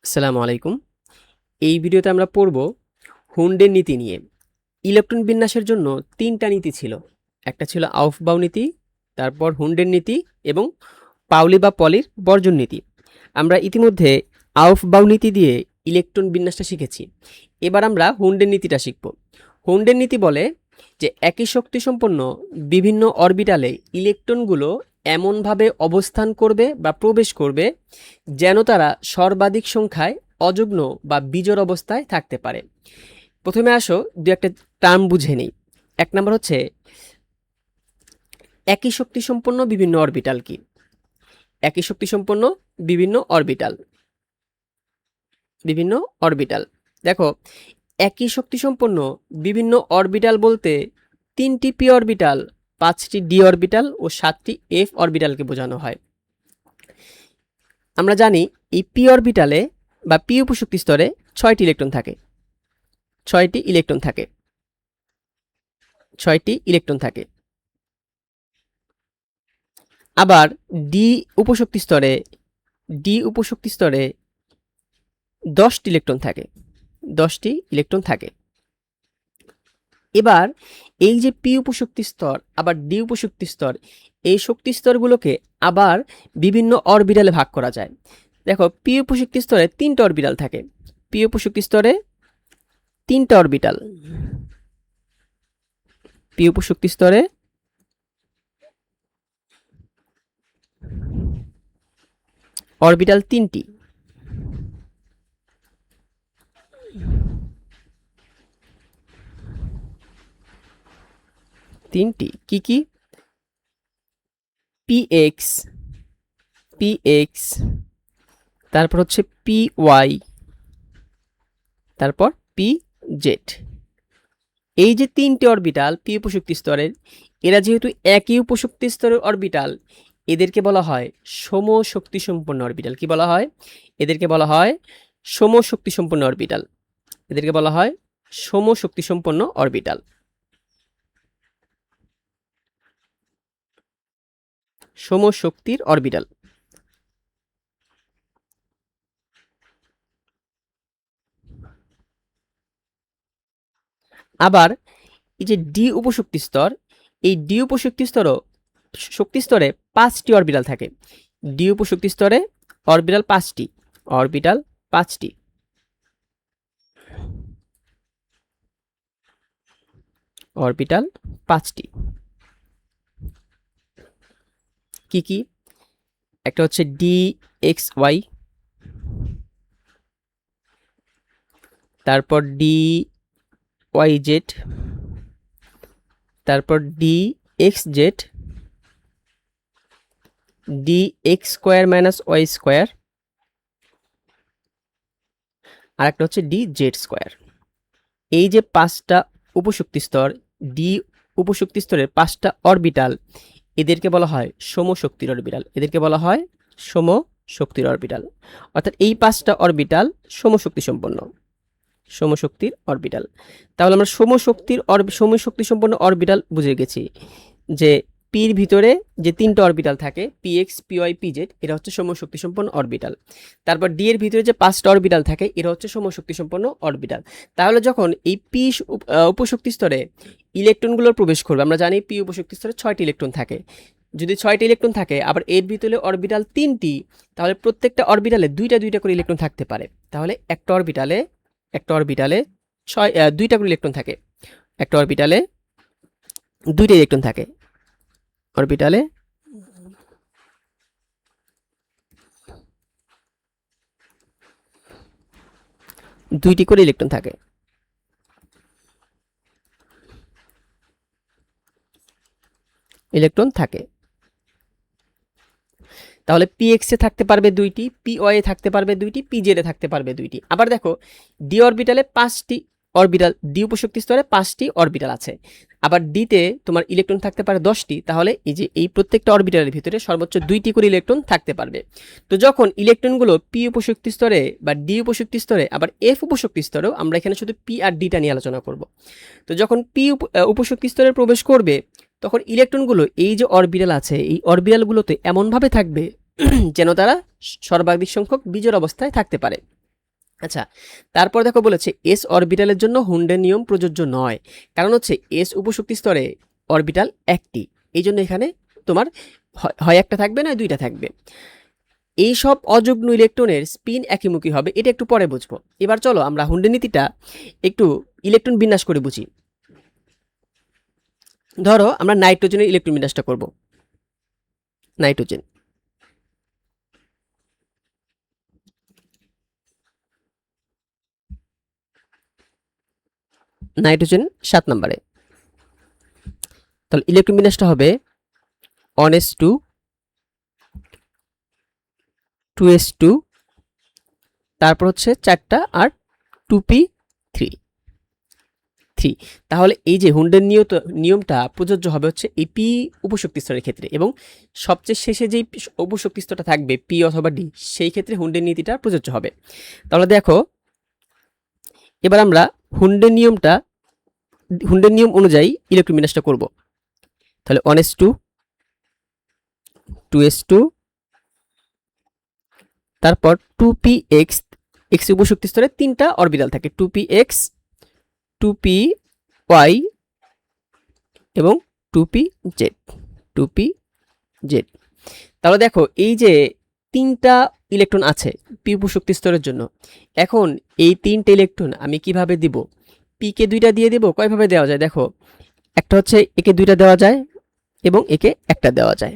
আসসালামু আলাইকুম। এই ভিডিওতে আমরা পড়ব হুন্ডের নীতি নিয়ে। ইলেকট্রন বিন্যাসের জন্য ৩টা নীতি ছিল। একটা ছিল আউফবাউ নীতি, তারপর হুন্ডের নীতি এবং পাউলি বা পলির বর্জন নীতি। আমরা ইতিমধ্যে আউফবাউ নীতি দিয়ে ইলেকট্রন বিন্যাসটা শিখেছি। এবার আমরা হুন্ডের নীতিটা শিখব। হুন্ডের নীতি বলে যে একই শক্তিসম্পন্ন বিভিন্ন অরবিটালে ইলেকট্রনগুলো এমনভাবে অবস্থান করবে বা প্রবেশ করবে যেন তারা সর্বাধিক সংখ্যায় অযুগ্ম বা বিজোড় অবস্থায় থাকতে পারে। প্রথমে আসো দু একটা টার্ম বুঝে নিই। এক নম্বর হচ্ছে একই শক্তিসম্পন্ন বিভিন্ন অরবিটাল কি? একই শক্তিসম্পন্ন বিভিন্ন অরবিটাল দেখো, একই শক্তিসম্পন্ন বিভিন্ন অরবিটাল বলতে 3টি পি অরবিটাল, 5টি ডি অরবিটাল ও 7টি এফ অরবিটালকে বোঝানো হয়। আমরা জানি এই পি অরবিটালে বা পি উপশক্তি স্তরে 6টি ইলেকট্রন থাকে। 6টি ইলেকট্রন থাকে। আবার ডি উপশক্তি স্তরে 10টি ইলেকট্রন থাকে। এবার এই যে পি উপশক্তি স্তর আবার ডি উপশক্তি স্তর, এই শক্তি স্তরগুলোকে আবার বিভিন্ন অরবিটালে ভাগ করা যায়। দেখো, পি উপশক্তি স্তরে 3টা অরবিটাল থাকে। পি উপশক্তি স্তরে 3টা অরবিটাল, পি উপশক্তি স্তরে অরবিটাল 3টি। কি কি? পিএক্স, তারপর হচ্ছে পিওয়াই, তারপর পি জেড। এই যে 3টি অরবিটাল পি উপশক্তি স্তরের, এরা যেহেতু একই উপশক্তি স্তরের অরবিটাল, এদেরকে বলা হয় সমশক্তিসম্পন্ন অরবিটাল। কি বলা হয়? এদেরকে বলা হয় সমশক্তিসম্পন্ন অরবিটাল। সমশক্তির অরবিটাল। আবার এই যে ডি উপশক্তি স্তর, এই ডি উপশক্তি শক্তি স্তরে 5টি অরবিটাল থাকে। ডি উপশক্তি স্তরে অরবিটাল 5টি। কি কি? একটা হচ্ছে ডি এক্স ওয়াই, তারপর ডি ওয়াই জেড, তারপর D X Z, D X square minus Y square, আর একটা হচ্ছে ডি জেড স্কোয়ার। এই যে 5টা উপশক্তি স্তর, ডি উপশক্তি স্তরের 5টা অরবিটাল, এদেরকে বলা হয় সমশক্তির অরবিটাল। অর্থাৎ এই 5টা অরবিটাল সমশক্তির অরবিটাল। তাহলে আমরা সমশক্তি সম্পন্ন অরবিটাল বুঝে গেছি যে পির ভিতরে যে 3টা অরবিটাল থাকে, পিএক্স, পিওয়াই, পিজেড, এরা হচ্ছে সমশক্তি সম্পন্ন অরবিটাল। তারপর ডি এর ভিতরে যে 5টা অরবিটাল থাকে, এরা হচ্ছে সমশক্তি সম্পন্ন অরবিটাল। তাহলে যখন এই পি উপশক্তি স্তরে ইলেকট্রনগুলোর প্রবেশ করবে, আমরা জানি পি উপশক্তি স্তরে 6টি ইলেকট্রন থাকে। যদি 6টি ইলেকট্রন থাকে, আবার এর ভিতরে অরবিটাল 3টি, তাহলে প্রত্যেকটা অরবিটালে 2টা করে ইলেকট্রন থাকতে পারে। তাহলে একটা অরবিটালে 2টা করে ইলেকট্রন থাকে। একটা অরবিটালে 2টা ইলেকট্রন থাকে। অরবিটালে 2টি করে ইলেকট্রন থাকে। তাহলে পিএক্স এ থাকতে পারবে 2টি, পিওয়াই এ থাকতে পারবে 2টি, পিজেড এ থাকতে পারবে 2টি। আবার দেখো, ডি অরবিটালে 5টি অরবিটাল, ডি উপশক্তি স্তরে 5টি অরবিটাল আছে। আবার ডিতে তোমার ইলেকট্রন থাকতে পারে 10টি। তাহলে এই যে এই প্রত্যেকটা অরবিটালের ভিতরে সর্বোচ্চ 2টি করে ইলেকট্রন থাকতে পারবে। তো যখন ইলেকট্রনগুলো পি উপশক্তি স্তরে বা ডি উপশক্তি স্তরে, আবার এফ উপশক্তি স্তরেও, আমরা এখানে শুধু পি আর ডিটা নিয়ে আলোচনা করব। তো যখন পি উপশক্তি স্তরে প্রবেশ করবে, তখন ইলেকট্রনগুলো এই যে অরবিটাল আছে, এই অরবিটালগুলোতে এমনভাবে থাকবে যেন তারা সর্বাধিক সংখ্যক বিজোড় অবস্থায় থাকতে পারে। আচ্ছা, তারপর দেখো বলেছে এস অরবিটালের জন্য হুন্ডের নিয়ম প্রযোজ্য নয়, কারণ হচ্ছে এস উপশক্তি স্তরে অরবিটাল একটি, এই জন্য এখানে তোমার হয় একটা থাকবে না দুইটা থাকবে। এই সব অযুগ্ম ইলেকট্রনের স্পিন একইমুখী হবে, এটা একটু পরে বুঝবো। এবার চলো আমরা হুন্ডের নীতিটা একটু ইলেকট্রন বিন্যাস করে বুঝি। ধরো আমরা নাইট্রোজেনের ইলেকট্রন বিন্যাসটা করব। নাইট্রোজেন নাইট্রোজেন 7 নম্বরে, তাহলে ইলেকট্রন বিন্যাসটা হবে 1s2 2s2, তারপর হচ্ছে 4টা আর 2p3 3। তাহলে এই যে হুন্ডের নিয়মটা প্রযোজ্য হবে হচ্ছে এই পি উপশক্তি স্তরের ক্ষেত্রে, এবং সবচেয়ে শেষে যেই উপশক্তি স্তরটা থাকবে পি অথবা ডি, সেই ক্ষেত্রে হুন্ডের নীতিটা প্রযোজ্য হবে। তাহলে দেখো এবার আমরা হুন্ডের নিয়ম অনুযায়ী ইলেকট্রন বিন্যাসটা করব। তাহলে 1s2 2s2, তারপর 2px, এক্স উপশক্তি স্তরে 3টা অরবিটাল থাকে, 2px 2py এবং 2pz 2pz। তাহলে দেখো এই যে 3টা ইলেকট্রন আছে পি উপশক্তি স্তরের জন্য, এখন এই 3টে ইলেকট্রন আমি কিভাবে দিব? পি কে 2টা দিয়ে দেব। কয়ভাবে দেওয়া যায় দেখো, একটা হচ্ছে একে 2টা দেওয়া যায় এবং একে একটা দেওয়া যায়,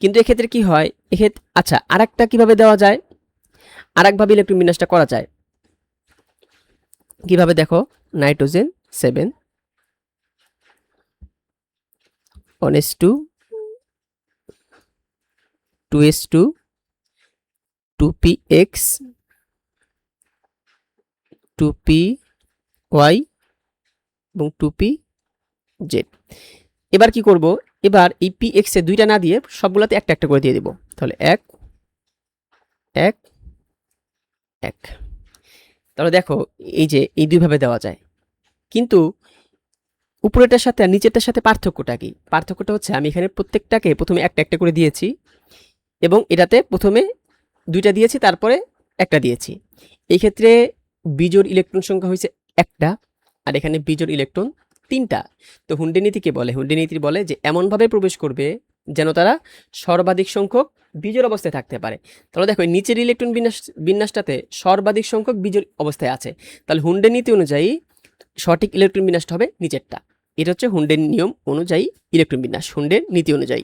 কিন্তু এক্ষেত্রে কি হয় এক্ষেত্রে, আচ্ছা আরেকটা কিভাবে দেওয়া যায়, আরেকভাবে ইলেকট্রন বিন্যাসটা করা যায় কিভাবে দেখো, nitrogen 7 1s2 2s2 2px 2py এবং 2pz। এবার কি করব, এবার এই px এ 2টা না দিয়ে সবগুলোতে একটা একটা করে দিয়ে দেব। তাহলে 1 1 1। তাহলে দেখো এই যে এই দুইভাবে দেওয়া যায়, কিন্তু উপরেরটার সাথে আর নিচেরটার সাথে পার্থক্যটা কি? পার্থক্যটা হচ্ছে আমি এখানে প্রত্যেকটাকে প্রথমে একটা একটা করে দিয়েছি, এবং এটাতে প্রথমে 2টা দিয়েছি তারপরে একটা দিয়েছি। এই ক্ষেত্রে বিজোড় ইলেকট্রন সংখ্যা হয়েছে একটা, আর এখানে বিজোড় ইলেকট্রন 3টা। তো হুন্ডের নীতি কে বলে? হুন্ডের নীতি বলে যে এমনভাবে প্রবেশ করবে যেন তারা সর্বাধিক সংখ্যক বিজোড় অবস্থায় থাকতে পারে। তাহলে দেখো নিচের ইলেকট্রন বিন্যাসটাতে সর্বাধিক সংখ্যক বিজোড় অবস্থায় আছে, তাহলে হুন্ডের নীতি অনুযায়ী সঠিক ইলেকট্রন বিন্যাসটা হবে নিচেরটা। এটা হচ্ছে হুন্ডের নিয়ম অনুযায়ী ইলেকট্রন বিন্যাস, হুন্ডের নীতি অনুযায়ী,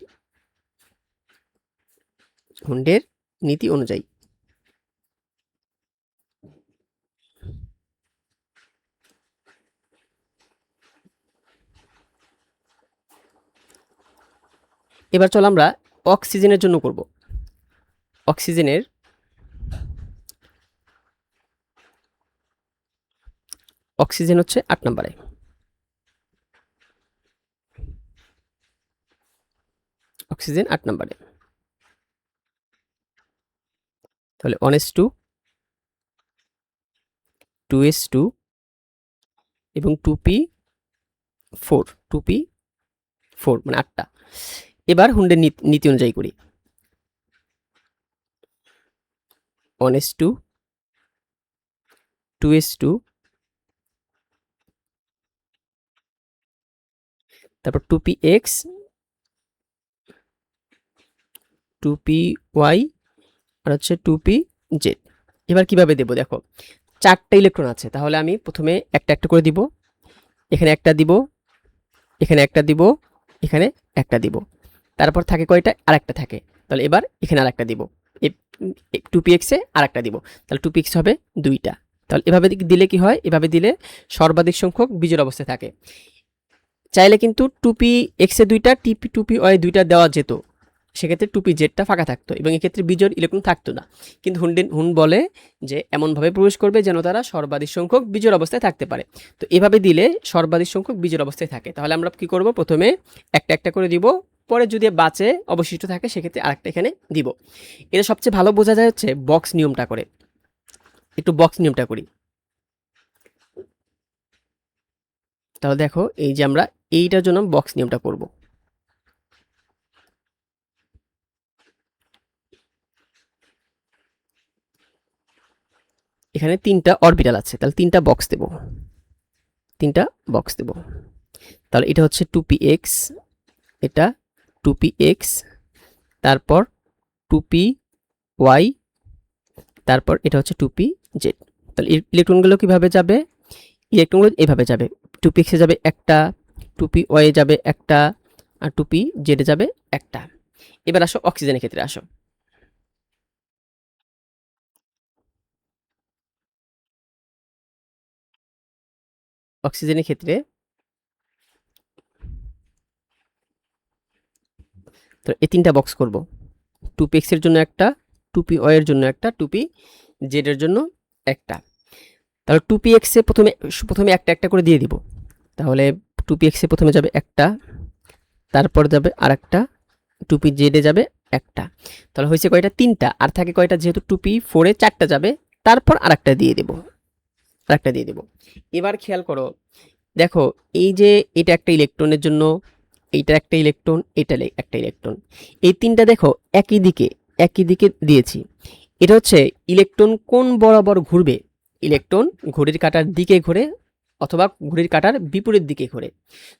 হুন্ডের নীতি অনুযায়ী। এবার চলো আমরা অক্সিজেনের জন্য করব। অক্সিজেনের অক্সিজেন হচ্ছে 8 নম্বরে। অক্সিজেন 8 নম্বরে, তাহলে 1s2 2s2 এবং 2p4 2p4 মানে 8টা। এবার হুন্ডের নীতি অনুযায়ী করি। 1s2 2s2, তারপর 2px 2py আর হচ্ছে 2pz। এবার কিভাবে দেব দেখো, 4টা ইলেকট্রন আছে, তাহলে আমি প্রথমে একটা একটা করে দিব। এখানে একটা দিব, এখানে একটা দিব, এখানে একটা দিব, তারপর থাকে কয়টা? আরেকটা থাকে। তাহলে এবার এখানে আরেকটা দিব, এই 2px এ আরেকটা দিব, তাহলে 2px হবে 2টা। তাহলে এভাবে দিলে কি হয়, এভাবে দিলে সর্বাধিক সংখ্যক বিজোড় অবস্থায় থাকে। চাইলে কিন্তু 2px এ 2টা 2py 2টা দেওয়া যেত, সেক্ষেত্রে 2pzটা ফাঁকা থাকতো এবং এক্ষেত্রে বিজোড় ইলেকট্রন থাকতো না। কিন্তু হুন্ড বলে যে এমনভাবে প্রবেশ করবে যেন তারা সর্বাধিক সংখ্যক বিজোড় অবস্থায় থাকতে পারে। তো এভাবে দিলে সর্বাধিক সংখ্যক বিজোড় অবস্থায় থাকে। তাহলে আমরা কি করব, প্রথমে একটা একটা করে দিব, পরে যদি বাঁচে অবশিষ্ট থাকে সেক্ষেত্রে আরেকটা এখানে দিব। এটা সবচেয়ে ভালো বোঝা যায় হচ্ছে বক্স নিয়মটা করে। একটু বক্স নিয়মটা করি। তাহলে দেখো এই যে আমরা এইটার জন্য বক্স নিয়মটা করব। এখানে 3টা অরবিটাল আছে, তাহলে 3টা বক্স দেব, 3টা বক্স দেব। তাহলে এটা হচ্ছে 2px, এটা 2px, তারপর 2py, তারপর এটা হচ্ছে 2pz। তাহলে ইলেকট্রনগুলো কিভাবে যাবে? ইলেকট্রনগুলো এভাবে যাবে, 2px এ যাবে একটা, 2py এ যাবে একটা, আর 2pz এ যাবে একটা। এবার আসো অক্সিজেনের ক্ষেত্রে আসো। অক্সিজেনের ক্ষেত্রে তো এই 3টা বক্স করব, 2px এর জন্য একটা, 2py এর জন্য একটা, 2pz এর জন্য একটা। তাহলে 2px এ প্রথমে প্রথমে একটা একটা করে দিয়ে দিব। তাহলে 2px এ প্রথমে যাবে একটা, তারপর যাবে আরেকটা, 2pz এ যাবে একটা। তাহলে হয়েছে কয়টা? 3টা। আর থাকে কয়টা? যেহেতু 2p4 এ 4টা যাবে, তারপর আরেকটা দিয়ে দেব, আরেকটা দিয়ে দেব। এবার খেয়াল করো, দেখো এই যে এটা একটা ইলেকট্রনের জন্য, এইটা একটা ইলেকট্রন, এটা একটা ইলেকট্রন, এই 3টা দেখো একই দিকে দিয়েছি। এটা হচ্ছে ইলেকট্রন কোন বরাবর ঘুরবে? ইলেকট্রন ঘড়ির কাঁটার দিকে ঘোরে অথবা ঘড়ির কাঁটার বিপরীত দিকে ঘোরে।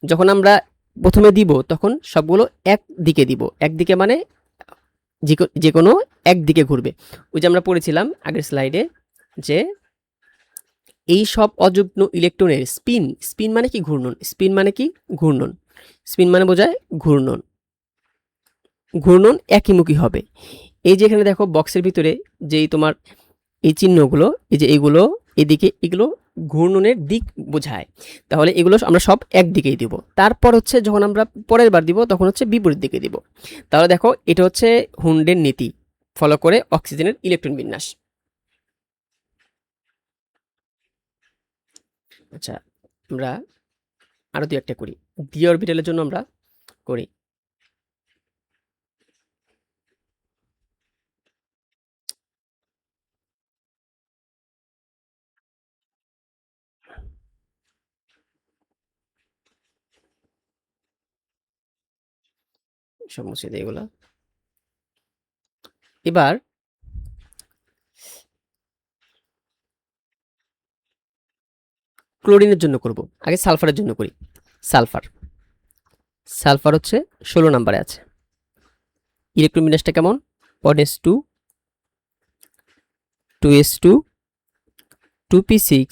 যখন আমরা প্রথমে দিব তখন সবগুলো একদিকে দিব, একদিকে মানে যে কোনো একদিকে ঘুরবে। ওই যে আমরা পড়েছিলাম আগের স্লাইডে যে এই সব অযুগ্ম ইলেকট্রনের স্পিন, স্পিন মানে কি? ঘূর্ণন। স্পিন মানে কি? ঘূর্ণন। স্পিন মানে বোঝায় ঘূর্ণন, ঘূর্ণন একইমুখী হবে। এই যে এখানে দেখো বক্সের ভিতরে যেই তোমার এই চিহ্নগুলো, এই যে এগুলো এদিকে, এগুলো ঘূর্ণনের দিক বোঝায়। তাহলে এগুলো আমরা সব একদিকেই দিব। তারপর হচ্ছে যখন আমরা পরের বার দিব তখন হচ্ছে বিপরীত দিকে দিব। তাহলে দেখো এটা হচ্ছে হুন্ডের নীতি ফলো করে অক্সিজেনের ইলেকট্রন বিন্যাস। আচ্ছা, আমরা আরো দুই একটা করি। ডি অরবিটালের জন্য আমরা করি। সব মুছে দিই এগুলা। এবার ক্লোরিনের জন্য করব, আগে সালফারের জন্য করি। সালফার, সালফার হচ্ছে 16 নম্বরে আছে। ইলেকট্রন বিন্যাসটা কেমন? 1s2, 2s2, 2p6,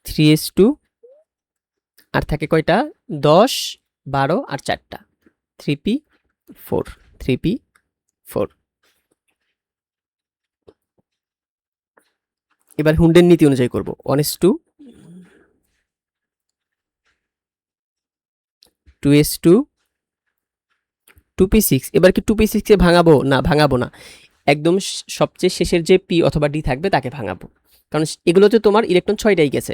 3s2, আর থাকে কয়টা? 10, 12 আর 4টা, 3p4, 3p4। এবার হুন্ডের নীতি অনুযায়ী করব। 1s2, 2s2, 2p6। এবার কি 2p6 এ ভাঙাবো? না, ভাঙাবো না। একদম সবচেয়ে শেষের যে পি অথবা ডি থাকবে তাকে ভাঙাবো, কারণ এগুলোতে তোমার ইলেকট্রন 6টাই গেছে,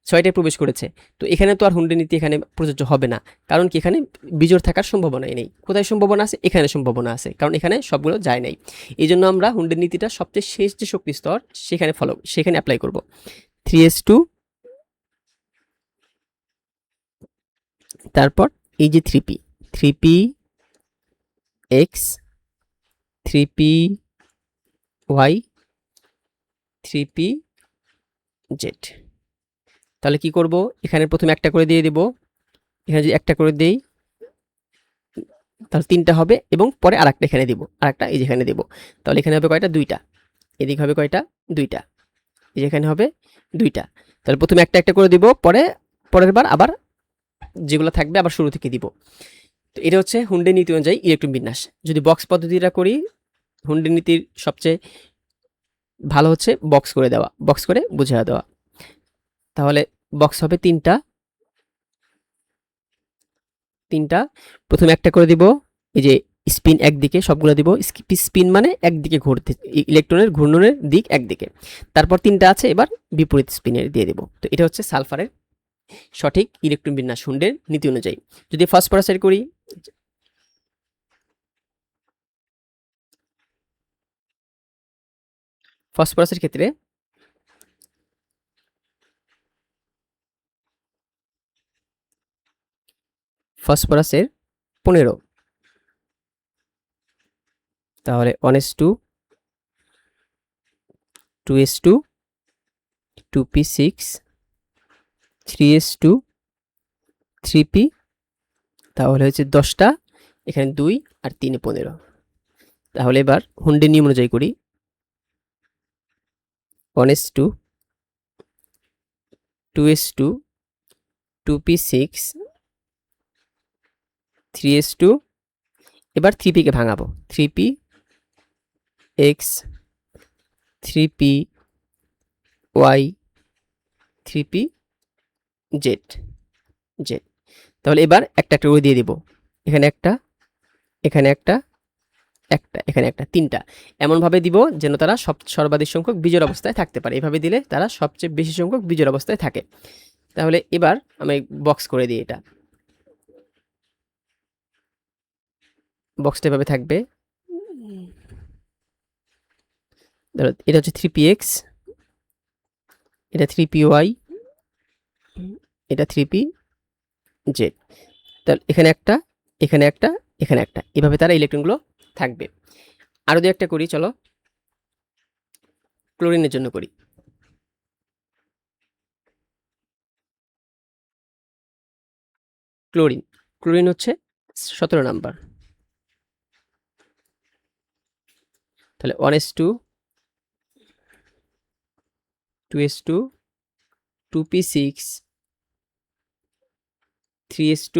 6টায় প্রবেশ করেছে। তো এখানে তো আর হুন্ডের নীতি এখানে প্রযোজ্য হবে না, কারণ কি এখানে বিজোড় থাকার সম্ভাবনাই নেই। কোথায় সম্ভাবনা আছে? এখানে সম্ভাবনা আছে, কারণ এখানে সবগুলো যায় নাই। এই জন্য আমরা হুন্ডের নীতিটা সবচেয়ে শেষ যে শক্তি স্তর সেখানে অ্যাপ্লাই করব। 3s2, তারপর এই যে 3p, 3px, 3py, 3pz। তাহলে কি করব? এখানে প্রথমে একটা করে দিয়ে দেব। এখানে যদি একটা করে দেই তাহলে 3টা হবে, এবং পরে আরেকটা এখানে দিব, আরেকটা এই যেখানে দেব। তাহলে এখানে হবে কয়টা? 2টা। এদিকে হবে কয়টা? 2টা। এই যেখানে হবে 2টা। তাহলে প্রথমে একটা একটা করে দিব, পরের বার আবার যেগুলো থাকবে আবার শুরু থেকে দিব। তো এটা হচ্ছে হুন্ডের নীতি অনুযায়ী ইলেকট্রন বিন্যাস। যদি বক্স পদ্ধতিটা করি, হুন্ডের নীতির সবচেয়ে ভালো হচ্ছে বক্স করে দেওয়া, বক্স করে বুঝিয়ে দেওয়া। তাহলে বক্স হবে 3টা, 3টা। প্রথমে একটা করে দিব, এই যে স্পিন একদিকে সবগুলো দিব। স্পিন মানে একদিকে ঘুরতে, ইলেকট্রনের ঘূর্ণনের দিক একদিকে। তারপর 3টা আছে, এবার বিপরীত স্পিনের দিয়ে দেব। তো এটা হচ্ছে সালফারের সঠিক ইলেকট্রন বিন্যাস হুন্ডের নীতি অনুযায়ী। যদি ফসফরাসের করি, ফসফরাসের ক্ষেত্রে ফসফরাসের 15। তাহলে 1s2, 2s2 2p6 3s2 3p, তাহলে হচ্ছে 10টা, এখানে 2 আর 3 15। তাহলে এবার হুন্ডের নিয়ম অনুযায়ী করি। 1s2 2s2 2p6 3s2, এবার 3p কে ভাঙাবো, 3p x 3p y 3p z z। তাহলে এবার একটা একটা করে দিয়ে দিব, এখানে একটা, এখানে একটা, এখানে একটা, 3টা। এমনভাবে দিব যেন তারা সর্বাধিক সংখ্যক বিজোড় অবস্থায় থাকতে পারে। এভাবে দিলে তারা সবচেয়ে বেশি সংখ্যক বিজোড় অবস্থায় থাকে। তাহলে এবার আমি বক্স করে দিই, এটা বক্সটা এভাবে থাকবে। ধরো এটা হচ্ছে 3px, এটা 3py, এটা 3pz। তাহলে এখানে একটা, এখানে একটা, এখানে একটা, এভাবে তারা ইলেকট্রনগুলো থাকবে। আরও দু একটা করি, চলো ক্লোরিনের জন্য করি। ক্লোরিন, ক্লোরিন হচ্ছে 17 নাম্বার। তাহলে 1s2 2s2 2p6 3s2,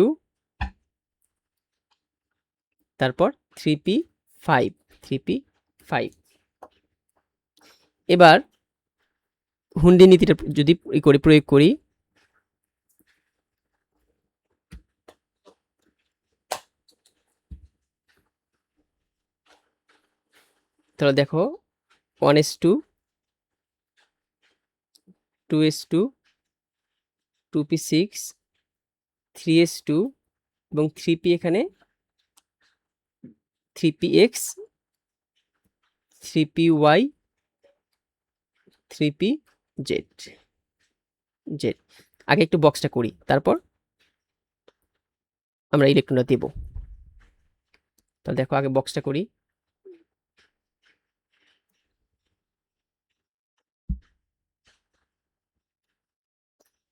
তারপর 3p5 3p5। এবার হুন্ডি নীতিটা যদি প্রয়োগ করি, তাহলে দেখো 1s2 2s2 2p6 3s2 এবং 3p, এখানে 3px 3py 3pz z। আগে একটু বক্সটা করি, তারপর আমরা ইলেকট্রনটা দেব। তাহলে দেখো আগে বক্সটা করি।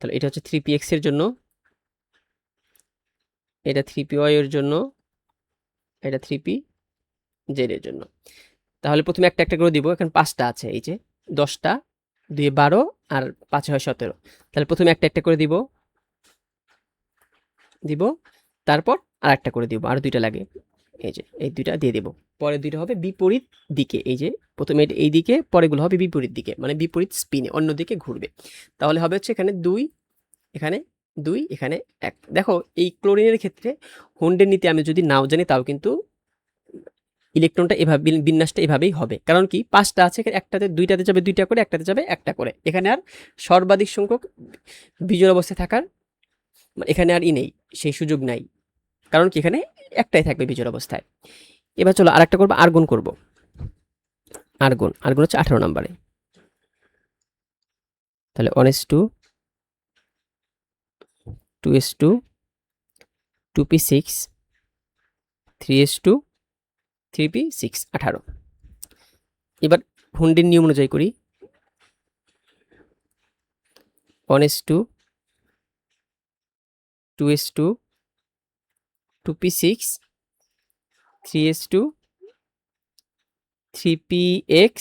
তাহলে এটা হচ্ছে 3px এর জন্য, এটা 3py এর জন্য, এটা 3pz এর জন্য। তাহলে প্রথমে একটা একটা করে দিব। এখানে 5টা আছে, এই যে 10টা, 2 12 আর 5 হয় 17। তাহলে প্রথমে একটা একটা করে দিব, তারপর আর একটা করে দিব, আর 2টা লাগে, এই যে এই 2টা দিয়ে দেব। পরে 2টা হবে বিপরীত দিকে, এই যে প্রথমে এই দিকে, পরেগুলো হবে বিপরীত দিকে, মানে বিপরীত স্পিনে অন্যদিকে ঘুরবে। তাহলে হবে হচ্ছে এখানে 2, এখানে 2, এখানে 1। দেখো এই ক্লোরিনের ক্ষেত্রে হুন্ডের নীতি আমি যদি নাও জানি, তাও কিন্তু ইলেকট্রনটা এভাবে, বিন্যাসটা এভাবেই হবে। কারণ কি 5টা আছে, একটাতে 2টাতে যাবে 2টা করে, একটাতে যাবে 1টা করে। এখানে আর সর্বাধিক সংখ্যক বিজোড় অবস্থায় থাকার এখানে আর নেই, সেই সুযোগ নাই। কারণ কি এখানে একটাই থাকবে বিজোড় অবস্থায়। এবার চলো আরেকটা করবো, আর্গন করব। আর্গন, আর্গন হচ্ছে 18 নম্বরে। তাহলে 1s2 2s2 2p6 3s2 3p6 18। এবার হুন্ডির নিয়ম অনুযায়ী করি। 1s2 2s2 2p6 3s2 3px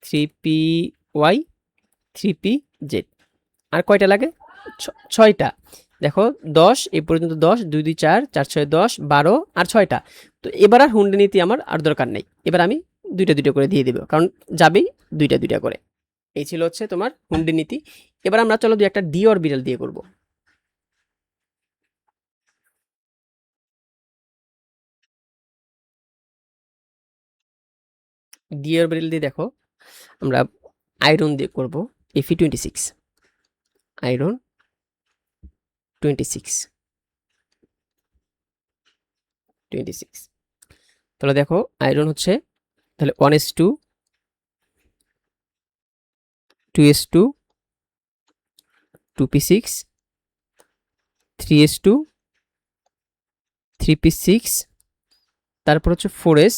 3py 3pz। আর কয়টা লাগে? 6টা। দেখো 10, এই পর্যন্ত 10, 2 2 4 4 6 10 12 আর 6টা। তো এবার আর হুন্ডি নীতি আমার আর দরকার নেই। এবার আমি 2টা 2টা করে দিয়ে দেব, কারণ যাবেই 2টা 2টা করে। এই ছিল হচ্ছে তোমার হুন্ডি নীতি। এবার আমরা চলো একটা ডি অরবিটাল দিয়ে করব। ডি অরবিটাল দিয়ে দেখো আমরা আয়রন দিয়ে করব, Fe26, আয়রন 26 26। তাহলে দেখো আয়রন হচ্ছে, তাহলে 1s2 2s2 2p6 3s2 3p6, তারপর হচ্ছে 4s,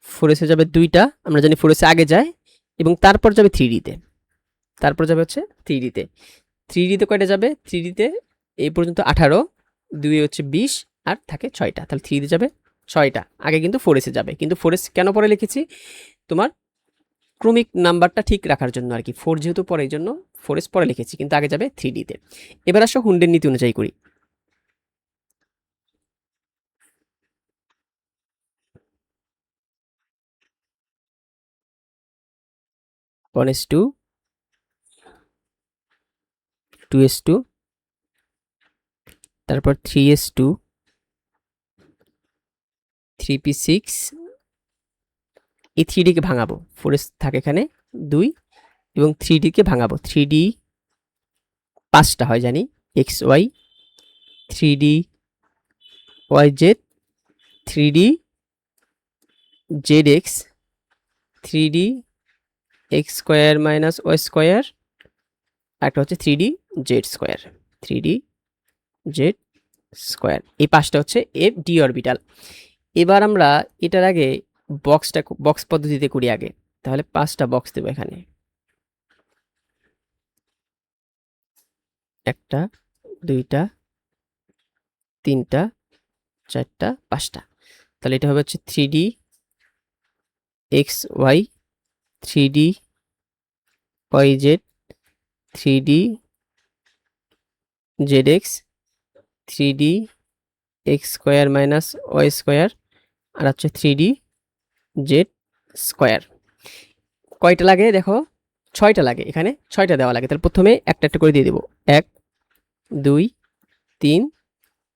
4s এ যাবে 2টা, আমরা জানি 4s এ আগে যায়, এবং তারপর যাবে 3D-তে, তারপর যাবে হচ্ছে 3D-তে। 3D-তে কয়টা যাবে? 3D-তে এই পর্যন্ত 18, 2 হচ্ছে 20, আর থাকে 6টা। তাহলে 3D যাবে 6টা। আগে কিন্তু 4S যাবে, কিন্তু 4S কেন পরে লিখেছি? তোমার ক্রমিক নাম্বারটা ঠিক রাখার জন্য আর কি। 4 যেহেতু পরে, এই জন্য 4S পরে লিখেছি, কিন্তু আগে যাবে 3D-তে। এবার আসো হুন্ডের নীতি অনুযায়ী করি। 1:2, 2:2, তারপর 3:2, 3p6। এই 3D-কে ভাঙাবো, 4S থাকে এখানে 2, এবং 3D-কে ভাঙাবো। 3D 5টা হয় জানি, XY, 3D YZ, 3D ZX, 3D X square minus Y square, একটা হচ্ছে 3D Z square, 3D Z square. এই 5টা হচ্ছে FD অরবিটাল। এবার আমরা এটার আগে বক্স পদ্ধতিতে করি আগে। তাহলে 5টা বক্স দেবো এখানে, 1টা 2টা 3টা 4টা 5টা। তাহলে এটা হবে হচ্ছে 3D XY, 3D YZ, 3D ZX, 3D X square minus Y square, আর হচ্ছে 3D Z স্কোয়ার। কয়টা লাগে দেখো? 6টা লাগে, এখানে 6টা দেওয়া লাগে। তাহলে প্রথমে একটা একটা করে দিয়ে দেবো, 1 2 3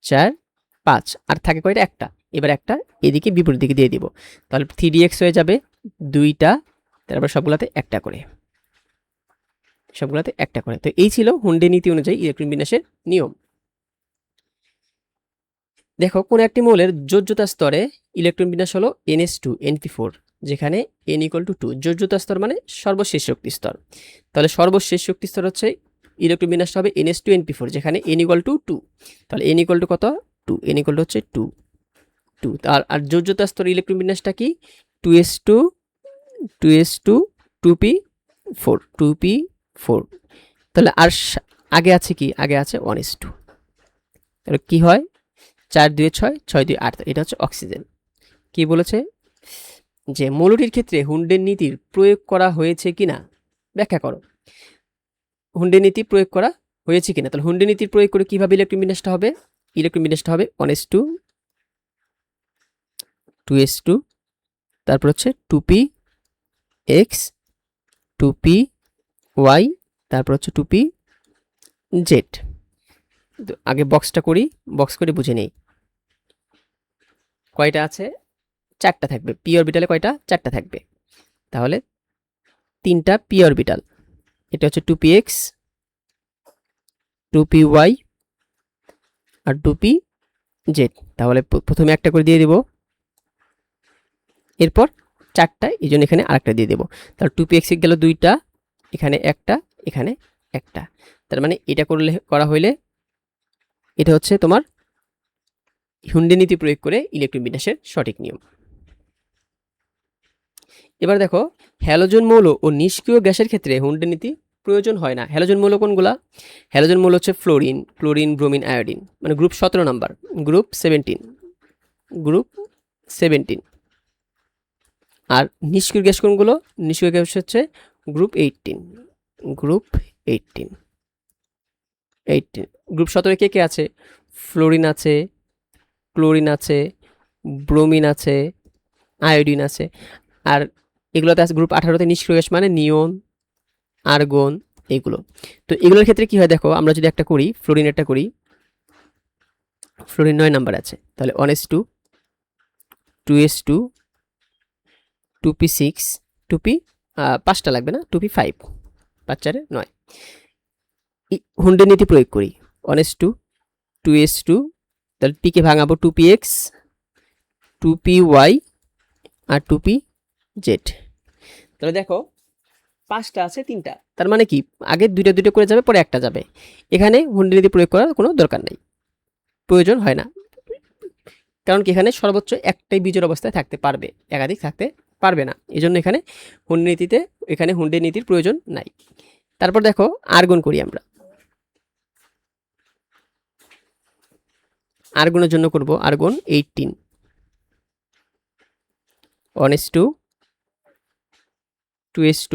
4 5, আর থাকে কয়টা? একটা। এবার একটা এদিকে বিপরীত দিকে দিয়ে দিব, তাহলে 3DX হয়ে যাবে 2টা, তারপর সবগুলাতে একটা করে, সবগুলাতে একটা করে। তো এই ছিল হুন্ডে নীতি অনুযায়ী ইলেকট্রন বিন্যাসের নিয়ম। দেখো, কোন একটি মৌলের যোজ্যতা স্তরে ইলেকট্রন বিন্যাস হলো NH2 NP4, যেখানে N = 2। যোজ্যতা স্তর মানে সর্বশেষ শক্তি স্তর। তাহলে সর্বশেষ শক্তি স্তর হচ্ছে ইলেকট্রন বিন্যাসটা হবে NH2 NP4, যেখানে N = 2। তাহলে N = কত? 2। N = হচ্ছে 2। আর যোজ্যতা স্তরে ইলেকট্রন বিন্যাসটা কি? 2s2 2s2 2p4 2p4। তাহলে আর আগে আছে কি? আগে আছে 1s2। তাহলে কি হয়? 4 2 6, 6 2 8। এটা হচ্ছে অক্সিজেন। কি বলেছে? যে মৌলটির ক্ষেত্রে হুন্ডের নীতির প্রয়োগ করা হয়েছে কিনা ব্যাখ্যা করো। হুন্ডের নীতি প্রয়োগ করা হয়েছে কিনা? তাহলে হুন্ডের নীতির প্রয়োগ করে কিভাবে ইলেকট্রন বিন্যাসটা হবে? ইলেকট্রন বিন্যাসটা হবে 1s2 2s2, তারপর হচ্ছে 2px 2py, তারপর হচ্ছে 2pz। আগে বক্সটা করি, বক্স করে বুঝে নেই। কয়টা আছে? 4টা থাকবে। পি অরবিটালে কয়টা? 4টা থাকবে। তাহলে 3টা পি অরবিটাল, এটা হচ্ছে 2px 2py আর 2pz। তাহলে প্রথমে একটা করে দিয়ে দেব, এরপর 4টা, এই জন্য এখানে আরেকটা দিয়ে দেবো। তাহলে 2px গেল 2টা, এখানে একটা, এখানে একটা। তার মানে এটা করা হইলে এটা হচ্ছে তোমার হুন্ডে নীতি প্রয়োগ করে ইলেকট্রন বিন্যাসের সঠিক নিয়ম। এবার দেখো, হ্যালোজেন মৌল ও নিষ্ক্রিয় গ্যাসের ক্ষেত্রে হুন্ডে নীতি প্রয়োজন হয় না। হ্যালোজেন মৌল কোনগুলা? হ্যালোজেন মৌল হচ্ছে ফ্লোরিন, ক্লোরিন, ব্রোমিন, আয়োডিন, মানে গ্রুপ 17 নাম্বার, গ্রুপ 17, গ্রুপ 17। আর নিষ্ক্রিয় গ্যাস কোনগুলো? নিষ্ক্রিয় গ্যাস হচ্ছে গ্রুপ 18, গ্রুপ 18। গ্রুপ 17 কে কে আছে? ফ্লোরিন আছে, ক্লোরিন আছে, ব্রোমিন আছে, আয়োডিন আছে। আর এগুলোতে আছে গ্রুপ 18তে নিষ্ক্রিয় গ্যাস মানে নিয়ন, আর্গন, এগুলো। তো এগুলোর ক্ষেত্রে কি হয় দেখো, আমরা যদি একটা করি, ফ্লোরিন একটা করি, ফ্লোরিন 9 নাম্বার আছে। তাহলে 1s2 2s2 2p6 2p 5টা লাগবে না, 2p5, 5 4 9। হুন্ডের নীতি প্রয়োগ করি, 1s2 2s2, তাহলে পিকে ভাঙাবো 2px 2py আর 2pz। তাহলে দেখো 5টা আছে 3টা, তার মানে কি আগে 2টা 2টা করে যাবে, পরে একটা যাবে। এখানে হুন্ডি নীতি প্রয়োগ করার কোনো দরকার নেই, প্রয়োজন হয় না। কারণ কি এখানে সর্বোচ্চ একটাই বীজের অবস্থায় থাকতে পারবে, একাধিক থাকতে পারবে না, এই জন্য এখানে হুন্ডের নীতির প্রয়োজন নাই। তারপর দেখো আর্গন করি আমরা। আর্গনের জন্য করব argon 18 1s2 2s2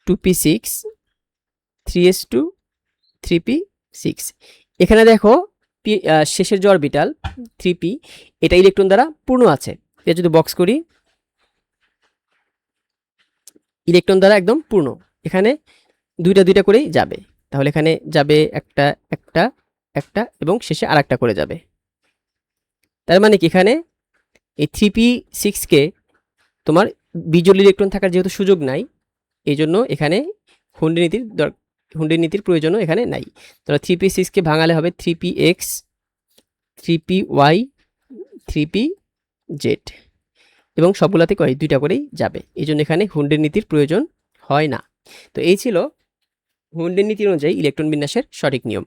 2p6 3s2 3p6। এখানে দেখো শেষের যে অরবিটাল 3p এটা ইলেকট্রন দ্বারা পূর্ণ আছে। এটা যদি বক্স করি, ইলেকট্রন দ্বারা একদম পূর্ণ, এখানে দুইটা করেই যাবে। তাহলে এখানে যাবে একটা একটা একটা এবং শেষে আর একটা করে যাবে। তার মানে কি এখানে এই 3p6কে তোমার বিজোড় ইলেকট্রন থাকার যেহেতু সুযোগ নাই, এই জন্য এখানে হুন্ডের নীতির প্রয়োজনও এখানে নাই। তাহলে 3p6কে ভাঙালে হবে 3px 3py 3pz এবং সবগুলাতে দুইটা করেই যাবে, এই জন্য এখানে হুন্ডের নীতির প্রয়োজন হয় না। তো এই ছিল হুন্ডের নীতি অনুযায়ী ইলেকট্রন বিন্যাসের সঠিক নিয়ম।